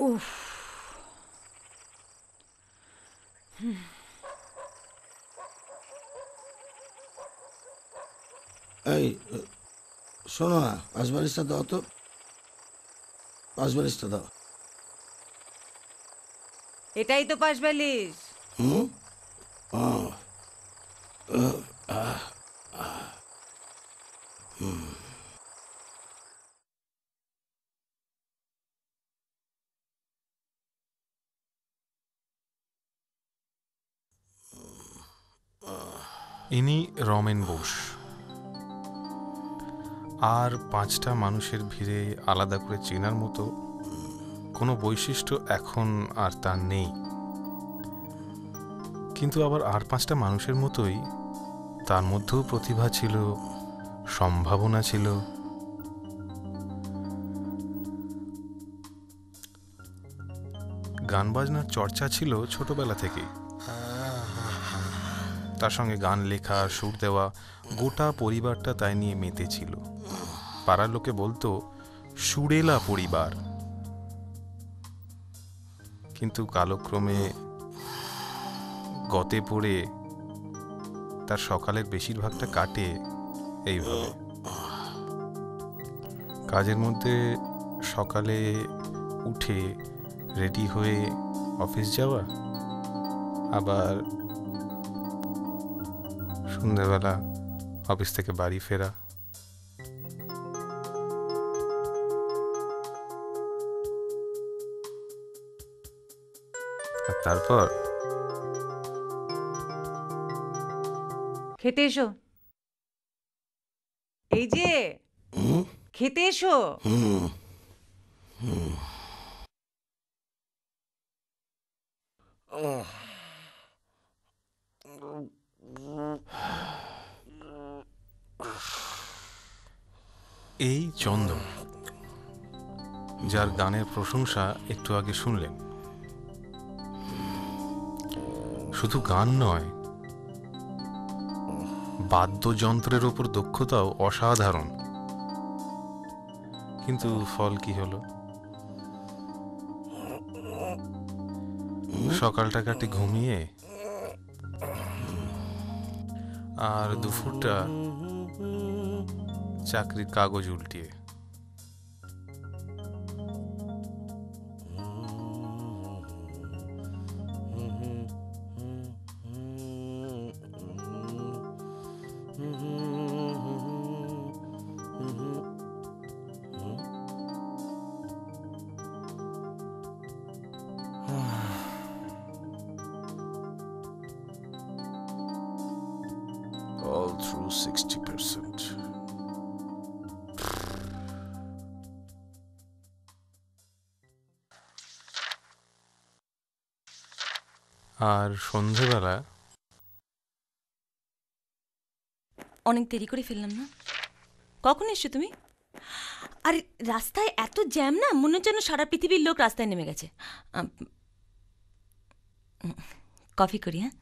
উফ, এই শোনো না, পাঁচবারিশটা দাও তো, পাঁচবারিশটা দাও। এটাই তো 542। হুম। ইনি রমেন বোস। আর 5টা মানুষের ভিড়ে আলাদা করে চেনার মতো কোনো বৈশিষ্ট্য এখন আর তার নেই, কিন্তু আবার আর 5টা মানুষের মতোই তার মধ্যেও প্রতিভা ছিল, সম্ভাবনা ছিল। গান বাজনার চর্চা ছিল ছোটবেলা থেকেই, তার সঙ্গে গান লেখা, সুর দেওয়া, গোটা পরিবারটা তাই নিয়ে মেতে ছিল। পাড়ার লোকে বলতো সুরেলা পরিবার। কিন্তু কালক্রমে গতে পড়ে তার সকালের বেশিরভাগটা কাটে এইভাবে। কাজের মধ্যে সকালে উঠে রেডি হয়ে অফিস যাওয়া, আবার সন্ধ্যেবেলা অফিস থেকে বাড়ি ফেরা। আর তারপর খেতে এসো। এই যে খেতে এসো। এই চন্দন, যার গানের প্রশংসা একটু আগে শুনলেন, শুধু গান নয়, বাদ্যযন্ত্রের ওপর দক্ষতাও অসাধারণ। কিন্তু ফল কি হলো? সকালটা কাটে ঘুমিয়ে, আর দুপুরটা চাকরির কাগজ উল্টিয়ে। All through 60%. আর সন্ধেবেলা অনেক দেরি করে ফেললাম না? কখন এসছো তুমি? আরে রাস্তায় এত জ্যাম না, মনে হচ্ছে যেন সারা পৃথিবীর লোক রাস্তায় নেমে গেছে। কফি করি? হ্যাঁ,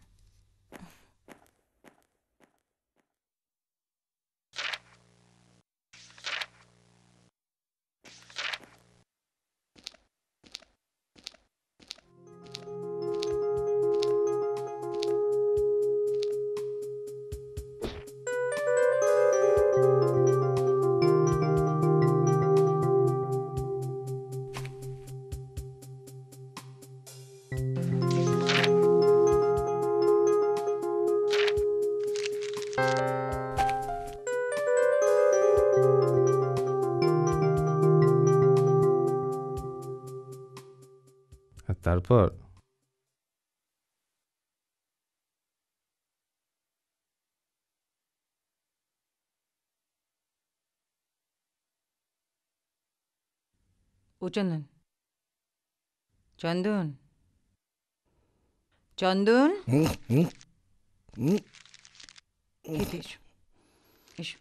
আর তারপর ও চন্দন, চন্দন, চন্দন, খেতে এসো, এসো।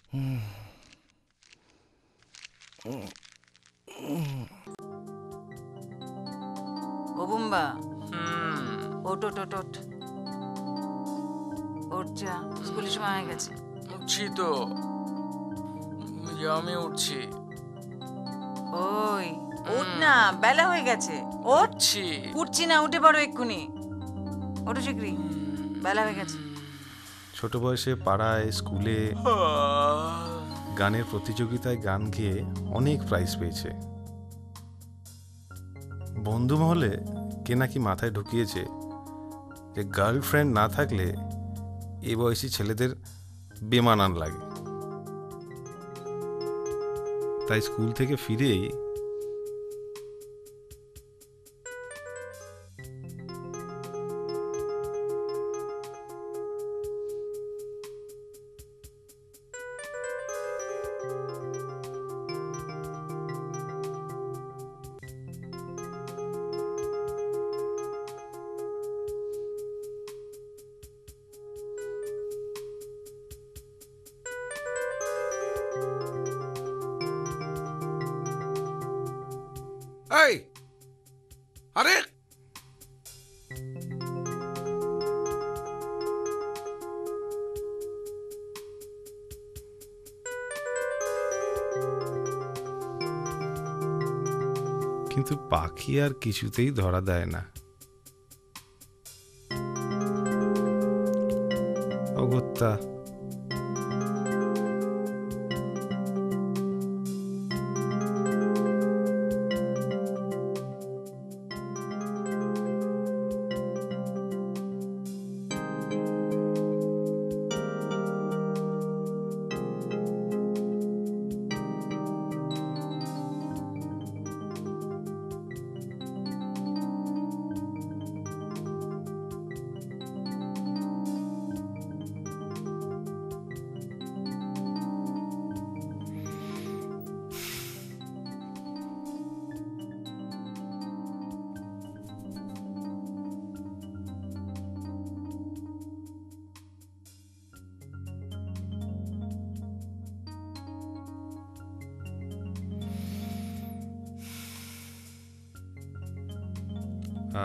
ও বুম্বা, ওট ওট ওট ওট ওঠ, যা, স্কুলের সময় হয়ে গেছে। উঠছি তো, আমি উঠছি। ওই উঠ না, বেলা হয়ে গেছে। ওঠ। ছি। উঠছি না, উঠে পড়ো এক্ষুনি। ওঠো শিগগিরি, বেলা হয়ে গেছে। ছোট বয়সে পাড়ায় স্কুলে গানের প্রতিযোগিতায় গান গেয়ে অনেক প্রাইজ পেয়েছে। বন্ধু মহলে কে নাকি মাথায় ঢুকিয়েছে যে গার্লফ্রেন্ড না থাকলে এ বয়সী ছেলেদের বেমানান লাগে। তাই স্কুল থেকে ফিরেই এই আরে কিন্তু পাখি আর কিছুতেই ধরা দেয় না। অগত্যা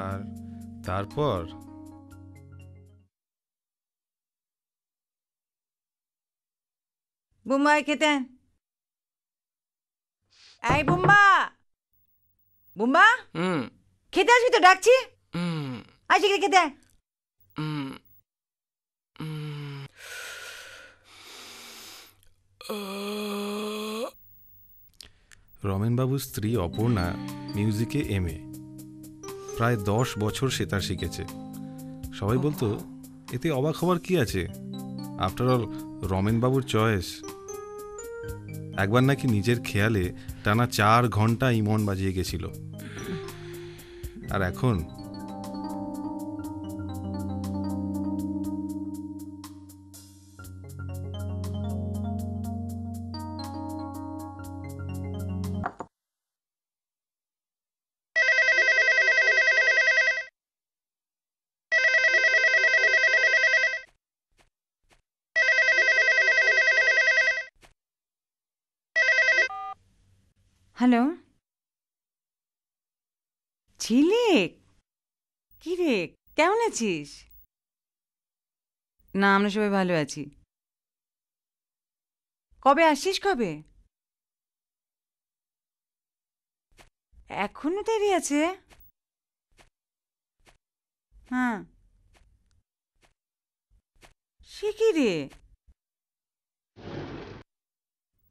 আর তারপর বুম্বা, খেতে আয়। এই বুম্বা, বুম্বা, হুম খেতে আসবি তো, ডাকছি। হুম আয় শিগগিরি খেতে আয়। হুম হুম। রমেনবাবুর স্ত্রী অপর্ণা মিউজিকে এমএ, প্রায় 10 বছর সেতার শিখেছে। সবাই বলতো এতে অবাক হওয়ার কি আছে, আফটার অল রমেনবাবুর চয়েস। একবার নাকি নিজের খেয়ালে টানা 4 ঘন্টা ইমন বাজিয়ে গেছিল। আর এখন হ্যালো, ঝিলিক, কি রে, কেমন আছিস? না, আমরা সবাই ভালো আছি। কবে আসছিস, কবে? এখনো দেরি আছে? হ্যাঁ, সে কি রে?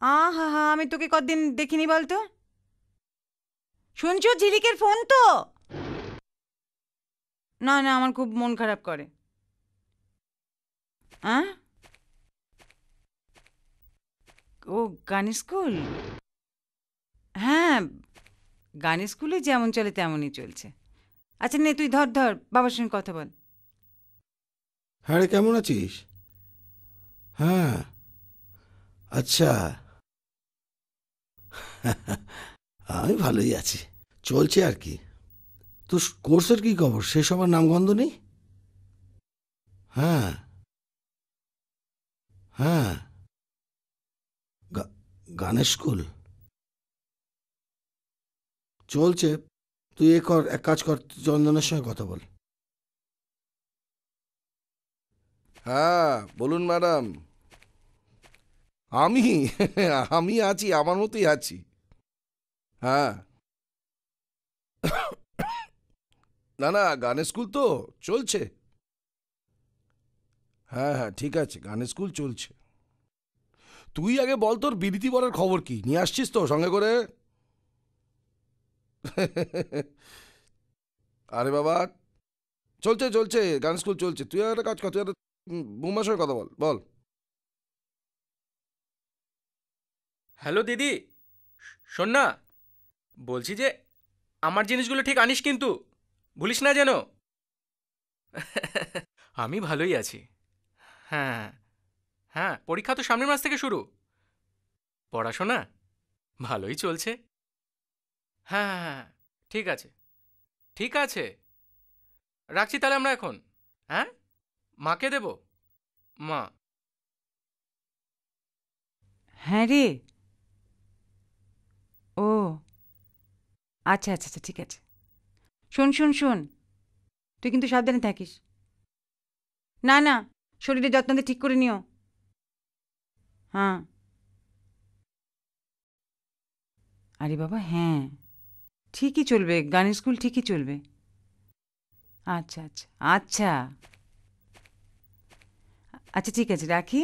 হা হা, আমি তোকে কতদিন দেখিনি বলতো। শুনছো, ঝিলিকের ফোন তো? না না, আমার খুব মন খারাপ করে। হ্যাঁ, ও গানের স্কুল? হ্যাঁ, গানের স্কুলে যেমন চলে তেমনই চলছে। আচ্ছা নে, তুই ধর ধর, বাবার সঙ্গে কথা বল। হ্যাঁ রে, কেমন আছিস? হ্যাঁ, আচ্ছা। আমি ভালোই আছি, চলছে আর কি। তোর কোর্সের কি খবর? সে সবার নামগন্ধ নেই? হ্যাঁ হ্যাঁ, গানের স্কুল চলছে। তুই এক কাজ কর, চন্দনের সঙ্গে কথা বল। হ্যাঁ বলুন ম্যাডাম। আমি আমি আছি, আমার মতোই আছি। হ্যাঁ না না, গানের স্কুল তো চলছে। হ্যাঁ হ্যাঁ, ঠিক আছে, গানের স্কুল চলছে। তুই আগে বল তোর বিরিতি বরের খবর কি, নিয়ে আসছিস তো সঙ্গে করে? আরে বাবা, চলছে চলছে, গান স্কুল চলছে। তুই একটা কাজ কর, তুই একটা বৌমার সঙ্গে কথা বল বল। হ্যালো দিদি, শোন না, বলছি যে আমার জিনিসগুলো ঠিক আনিস কিন্তু, ভুলিস না যেন। আমি ভালোই আছি। হ্যাঁ হ্যাঁ, পরীক্ষা তো সামনের মাস থেকে শুরু। পড়াশোনা ভালোই চলছে। হ্যাঁ হ্যাঁ হ্যাঁ, ঠিক আছে ঠিক আছে, রাখছি তাহলে আমরা এখন। হ্যাঁ, মাকে দেব, মা। হ্যাঁ রে, ও আচ্ছা আচ্ছা আচ্ছা, ঠিক আছে। শোন শোন শোন, তুই কিন্তু সাবধানে থাকিস। না না, শরীরের যত্ন দিয়ে ঠিক করে নিও। হ্যাঁ, আরে বাবা হ্যাঁ, ঠিকই চলবে, গানের স্কুল ঠিকই চলবে। আচ্ছা আচ্ছা আচ্ছা আচ্ছা, ঠিক আছে, রাখি।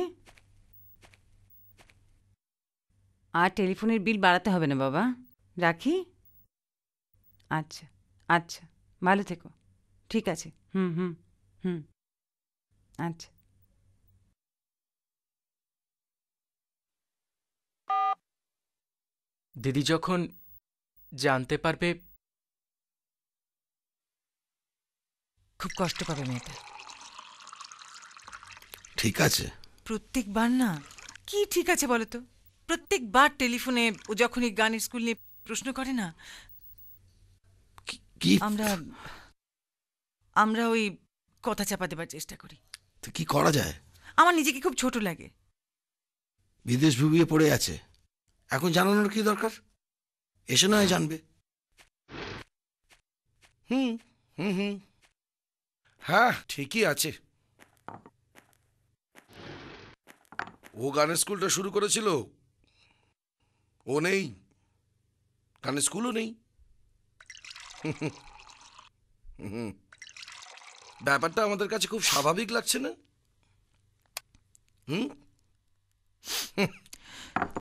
আর টেলিফোনের বিল বাড়াতে হবে না বাবা, রাখি। আচ্ছা আচ্ছা, ভালো থেকো। ঠিক আছে, হুম হুম হুম, আচ্ছা। দিদি যখন জানতে পারবে, খুব কষ্ট পাবে মেয়েটা। ঠিক আছে। প্রত্যেকবার না, কি ঠিক আছে বলো তো, প্রত্যেকবার টেলিফোনে ও যখনই গানের স্কুল নিয়ে প্রশ্ন করে না, কি আমরা আমরা ওই কথা চাপা দেবার চেষ্টা করি। তো কি করা যায়? আমার নিজেকে খুব ছোট লাগে। বিদেশ ভুগিয়ে পড়ে আছে, এখন জানানোর কি দরকার? এসে নয় জানবে। হুম হুম হুম, হ্যাঁ ঠিকই আছে। ও গানের স্কুলটা শুরু করেছিল, ও নেই, গানের স্কুলও নেই। হুম, ব্যাপারটা আমাদের কাছে খুব স্বাভাবিক লাগছে না? হুম,